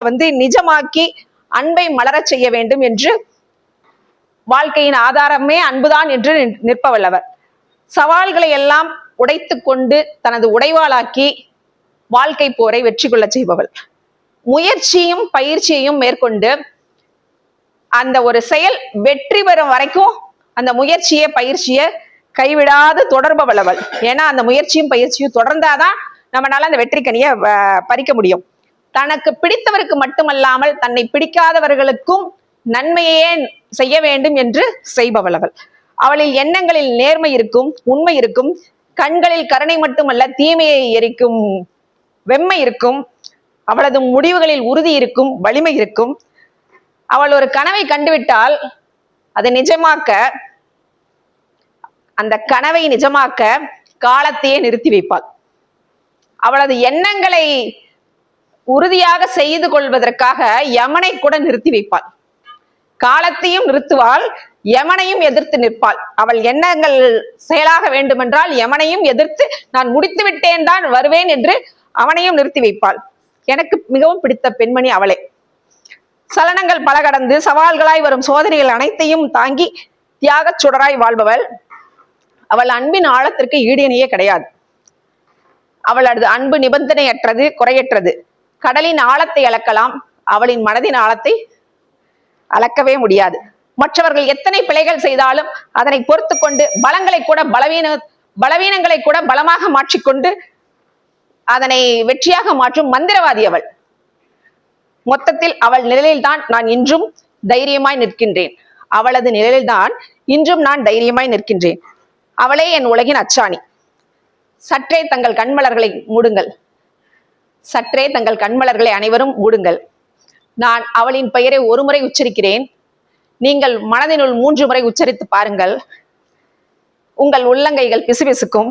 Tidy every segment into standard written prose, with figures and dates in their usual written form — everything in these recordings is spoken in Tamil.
நிஜமாக்கி அன்பை மலரச் செய்ய வேண்டும் என்று வாழ்க்கையின் ஆதாரமே அன்புதான் என்று நிற்பவல்லவர். சவால்களை எல்லாம் உடைத்து கொண்டு தனது உடைவாளாக்கி வாழ்க்கை போரை வெற்றி கொள்ள செய்பவள். முயற்சியும் பயிற்சியையும் மேற்கொண்டு அந்த ஒரு செயல் வெற்றி பெறும் வரைக்கும் அந்த முயற்சியை பயிற்சியை கைவிடாது தொடர்பவளவள். ஏன்னா அந்த முயற்சியும் பயிற்சியும் தொடர்ந்தாதான் நம்மளால அந்த வெற்றி கனியை பறிக்க முடியும். தனக்கு பிடித்தவருக்கு மட்டுமல்லாமல் தன்னை பிடிக்காதவர்களுக்கும் நன்மையே செய்ய வேண்டும் என்று செய்பவளவள். அவளில் எண்ணங்களில் நேர்மை இருக்கும், உண்மை இருக்கும், கண்களில் கருணை மட்டுமல்ல தீமையை எரிக்கும் வெம்மை இருக்கும், அவளது முடிவுகளில் உறுதி இருக்கும், வலிமை இருக்கும். அவள் ஒரு கனவை கண்டுவிட்டால் அதை நிஜமாக்க, அந்த கனவை நிஜமாக்க காலத்தையே நிறுத்தி வைப்பாள். அவளது எண்ணங்களை உறுதியாக செய்து கொள்வதற்காக யமனை கூட நிறுத்தி வைப்பாள். காலத்தையும் நிறுத்துவாள், யமனையும் எதிர்த்து நிற்பாள். அவள் எண்ணங்கள் செயலாக வேண்டுமென்றால் யமனையும் எதிர்த்து நான் முடித்து விட்டேன் தான் வருவேன் என்று அவனையும் நிறுத்தி வைப்பாள். எனக்கு மிகவும் பிடித்த பெண்மணி அவளே. சலனங்கள் பல கடந்து சவால்களாய் வரும் சோதனைகள் அனைத்தையும் தாங்கி தியாகச் சுடராய் வாழ்பவள். அவள் அன்பின் ஆழத்திற்கு ஈடிணையே கிடையாது. அவளது அன்பு நிபந்தனையற்றது, குறையற்றது. கடலின் ஆழத்தை அளக்கலாம், அவளின் மனதின் ஆழத்தை அளக்கவே முடியாது. மற்றவர்கள் எத்தனை பிழைகள் செய்தாலும் அதனை பொறுத்து கொண்டு பலங்களை கூட பலவீனங்களை கூட பலமாக மாற்றிக்கொண்டு அதனை வெற்றியாக மாற்றும் மந்திரவாதி அவள். மொத்தத்தில் அவள் நிலையில்தான் நான் இன்றும் தைரியமாய் நிற்கின்றேன். அவளது நிலையில்தான் இன்றும் நான் தைரியமாய் நிற்கின்றேன். அவளே என் உலகின் அச்சாணி. சற்றே தங்கள் கண்மலர்களை மூடுங்கள், சற்றே தங்கள் கண்மலர்களை அனைவரும் மூடுங்கள். நான் அவளின் பெயரை ஒரு முறை உச்சரிக்கிறேன், நீங்கள் மனதினுள் 3 முறை உச்சரித்து பாருங்கள். உங்கள் உள்ளங்கைகள் பிசுபிசுக்கும்,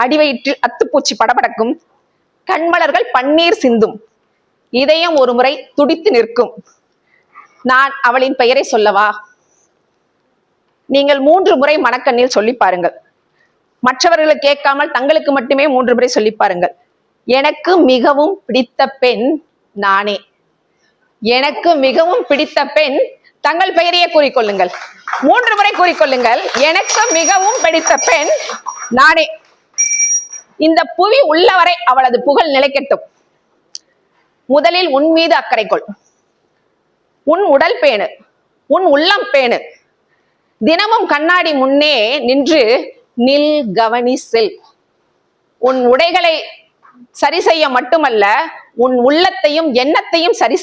அடிவயிற்றில் அத்துப்பூச்சி படபடக்கும், கண்மலர்கள் பன்னீர் சிந்தும், இதயம் ஒரு முறை துடித்து நிற்கும். நான் அவளின் பெயரை சொல்லவா? நீங்கள் 3 முறை மனக்கண்ணில் சொல்லி பாருங்கள். மற்றவர்களுக்கு கேட்காமல் தங்களுக்கு மட்டுமே 3 முறை சொல்லி பாருங்கள். எனக்கு மிகவும் பிடித்த பெண் நானே. எனக்கு மிகவும் பிடித்த பெண், தங்கள் பெயரையே கூறிக்கொள்ளுங்கள். 3 முறை கூறிக்கொள்ளுங்கள். எனக்கு மிகவும் பிடித்த பெண் நானே. இந்த புவி உள்ளவரை அவளது புகழ் நிலைக்கட்டும். முதலில் உன் மீது அக்கறை கொள். உன் உடல் பேணு, உன் உள்ளம் பேணு. தினமும் கண்ணாடி முன்னே நின்று நில், கவனி, செல். உன் உடைகளை சரி செய்ய மட்டுமல்ல, உன் உள்ளத்தையும் எண்ணத்தையும் சரி